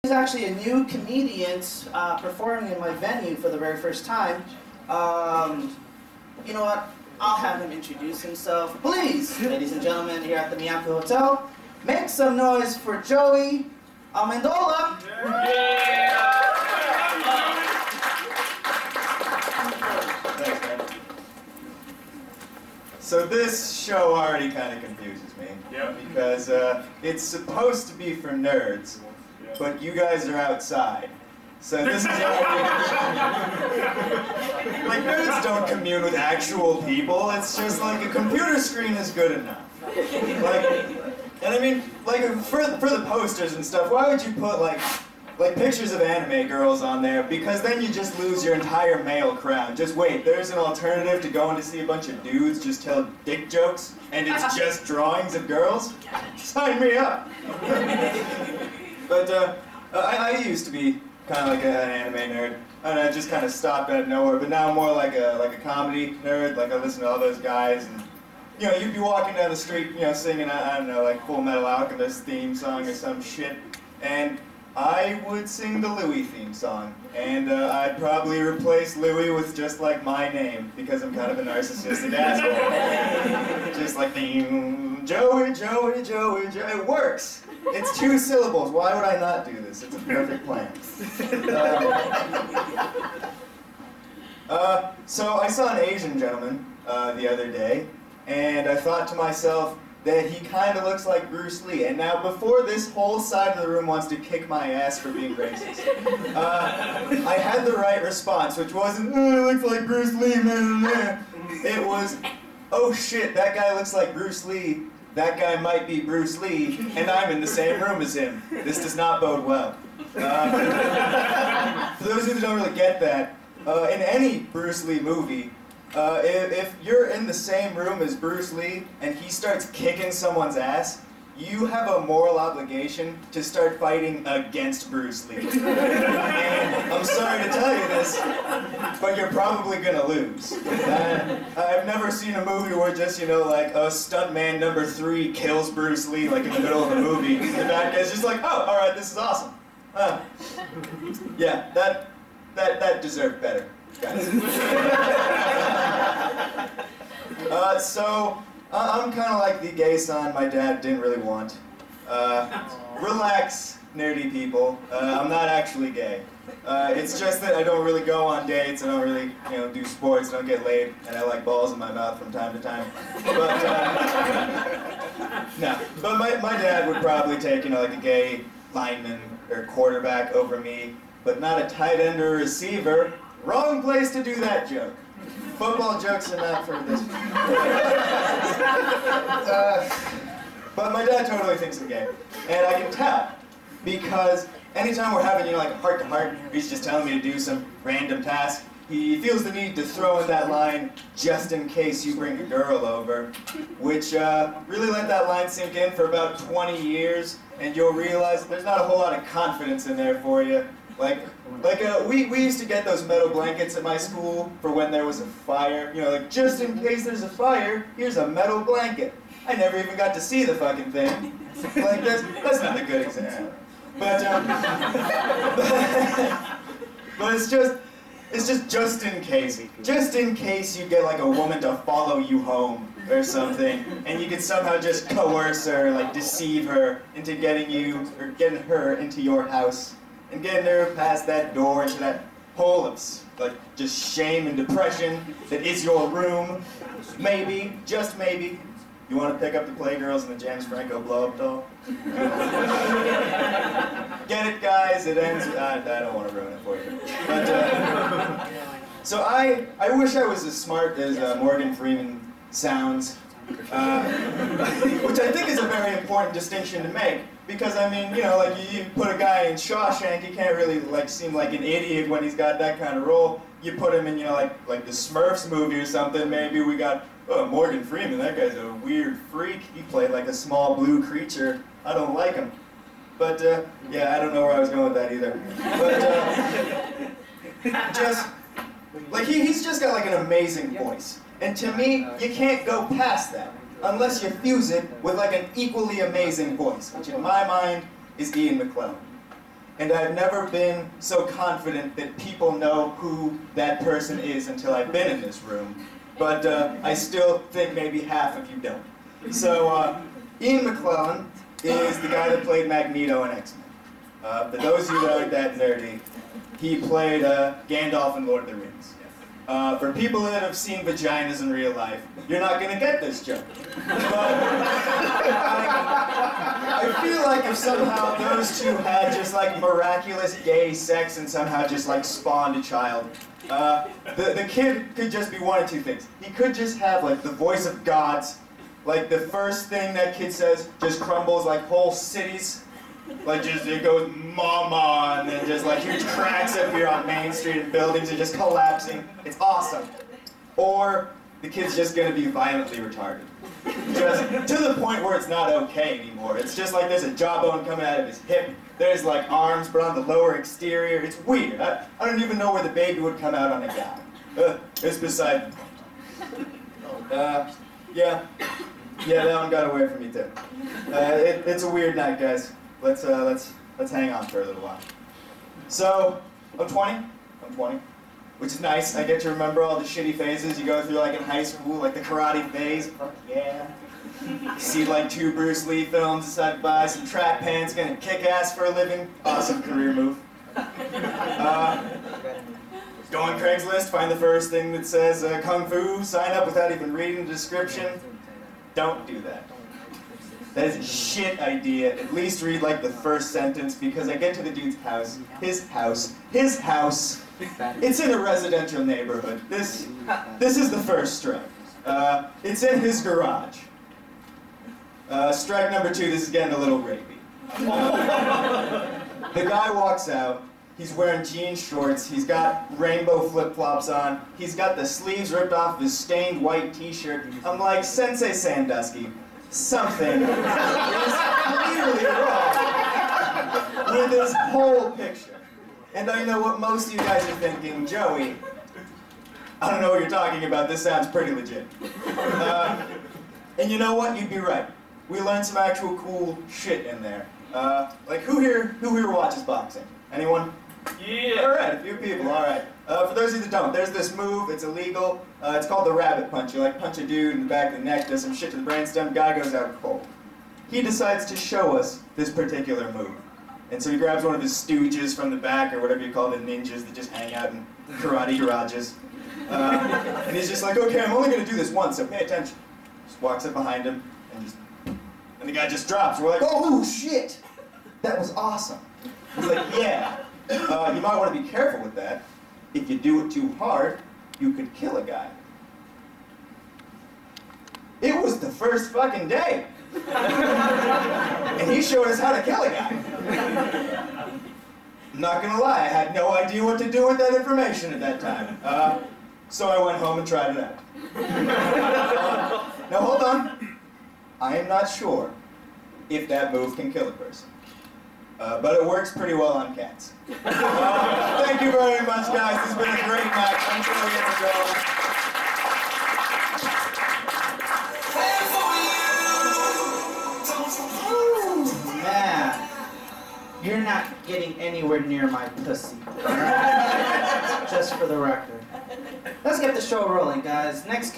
He's actually a new comedian performing in my venue for the very first time. You know what? I'll have him introduce himself. Please, ladies and gentlemen, here at the Miyako Hotel, make some noise for Joey Amendola. Thanks, man. So this show already kind of confuses me. Because it's supposed to be for nerds, but you guys are outside. So this is already... Like, nerds don't commune with actual people. It's just like a computer screen is good enough. And I mean, like, for the posters and stuff, why would you put, like pictures of anime girls on there? Because then you just lose your entire male crowd. Just wait, there's an alternative to going to see a bunch of dudes just tell dick jokes, and it's just drawings of girls? Sign me up! But I used to be kind of like an anime nerd, and I just kind of stopped out of nowhere, but now I'm more like a comedy nerd. Like, I listen to all those guys, and you know, you'd be walking down the street, you know, singing, I don't know, like Full Metal Alchemist theme song or some shit, and I would sing the Louis theme song, and I'd probably replace Louis with just like my name, because I'm kind of a narcissistic asshole. Just like Joey, Joey, Joey, Joey. It works. It's 2 syllables. Why would I not do this? It's a perfect plan. So I saw an Asian gentleman the other day, and I thought to myself that he kind of looks like Bruce Lee. And now, before this whole side of the room wants to kick my ass for being racist, I had the right response, which wasn't, oh, it looks like Bruce Lee, man. It was, oh shit, that guy looks like Bruce Lee. That guy might be Bruce Lee, and I'm in the same room as him. This does not bode well. For those of you who don't really get that, in any Bruce Lee movie, if you're in the same room as Bruce Lee and he starts kicking someone's ass, you have a moral obligation to start fighting against Bruce Lee. And I'm sorry to tell you this, but you're probably gonna lose. I've never seen a movie where just, you know, like a stuntman number 3 kills Bruce Lee like in the middle of the movie. The bad guy's just like, oh, all right, this is awesome. Yeah, that deserved better, guys. So I'm kind of like the gay son my dad didn't really want. Relax, nerdy people. I'm not actually gay. It's just that I don't really go on dates, I don't really, you know, do sports, I don't get laid, and I like balls in my mouth from time to time. But, no. But my dad would probably take, you know, like a gay lineman or quarterback over me, but not a tight end or receiver. Wrong place to do that joke. Football jokes are not for this. But my dad totally thinks I'm gay. And I can tell, because anytime we're having, you know, like heart-to-heart, he's just telling me to do some random task, he feels the need to throw in that line, just in case you bring a girl over, which really let that line sink in for about 20 years, and you'll realize there's not a whole lot of confidence in there for you. We used to get those metal blankets at my school for when there was a fire. You know, like, just in case there's a fire, here's a metal blanket. I never even got to see the fucking thing. Like, that's not a good example. But it's just in case. Just in case you get, like, a woman to follow you home or something, and you can somehow just coerce her, like, deceive her into getting her into your house. And getting her past that door into that hole of, like, just shame and depression that is your room. Maybe, just maybe, you want to pick up the Playgirls and the James Franco blow-up doll? Get it, guys? It ends. I don't want to ruin it for you. But so I wish I was as smart as Morgan Freeman sounds, which I think is a very important distinction to make. Because, I mean, you know, like, you put a guy in Shawshank, he can't really, like, seem like an idiot when he's got that kind of role. You put him in, you know, like the Smurfs movie or something, maybe we got, oh, Morgan Freeman, that guy's a weird freak. He played like a small blue creature. I don't like him. But, yeah, I don't know where I was going with that either. But, just, like, he's just got, like, an amazing voice. And to me, you can't go past that unless you fuse it with, like, an equally amazing voice, which in my mind is Ian McKellen. and I've never been so confident that people know who that person is until I've been in this room. But I still think maybe half of you don't. So Ian McClellan is the guy that played Magneto in X-Men. For those of you that aren't that nerdy, he played Gandalf in Lord of the Rings. For people that have seen vaginas in real life, you're not going to get this joke. But I feel like if somehow those two had just like miraculous gay sex and somehow just like spawned a child, the kid could just be one of two things. He could just have like the voice of gods, like the first thing that kid says just crumbles like whole cities. Like just, it goes mama, and then just like huge cracks appear on Main Street and buildings are just collapsing. It's awesome. Or the kid's just gonna be violently retarded. Just to the point where it's not okay anymore. It's just like there's a jawbone coming out of his hip. There's like arms, but on the lower exterior. It's weird. I don't even know where the baby would come out on a guy. It's beside yeah, that one got away from me too. It's a weird night, guys. Let's hang on for a little while. So, I'm 20, which is nice. I get to remember all the shitty phases you go through like in high school, like the karate phase. Fuck yeah. See like 2 Bruce Lee films, decide to buy some track pants, gonna kick ass for a living. Awesome career move. Go on Craigslist, find the first thing that says Kung Fu, sign up without even reading the description. Don't do that. That is a shit idea. At least read like the first sentence, because I get to the dude's house, his house. It's in a residential neighborhood. This is the first strike. It's in his garage. Strike number 2, this is getting a little rapey. The guy walks out. He's wearing jean shorts. He's got rainbow flip-flops on. He's got the sleeves ripped off of his stained white t-shirt. I'm like, Sensei Sandusky, something is clearly wrong with this whole picture. And I know what most of you guys are thinking. Joey, I don't know what you're talking about. This sounds pretty legit. And you know what? You'd be right. We learned some actual cool shit in there. Like who here watches boxing? Anyone? Yeah. All right, a few people. All right. For those of you that don't, there's this move. It's illegal. It's called the rabbit punch. You like punch a dude in the back of the neck, does some shit to the brainstem. Guy goes out cold. He decides to show us this particular move, and so he grabs one of his stooges from the back, or whatever you call the ninjas that just hang out in karate garages, and he's just like, okay, I'm only gonna do this once, so pay attention. Just walks up behind him, and the guy just drops. We're like, oh shit, that was awesome. He's like, yeah. You might want to be careful with that. If you do it too hard, you could kill a guy. It was the first fucking day. And he showed us how to kill a guy. I'm not gonna lie, I had no idea what to do with that information at that time. So I went home and tried it out. Now hold on. I am not sure if that move can kill a person. But it works pretty well on cats. Thank you very much, guys. This has been a great match. I'm sure we'll get to go. Man, you're not getting anywhere near my pussy. Just for the record. Let's get the show rolling, guys. Next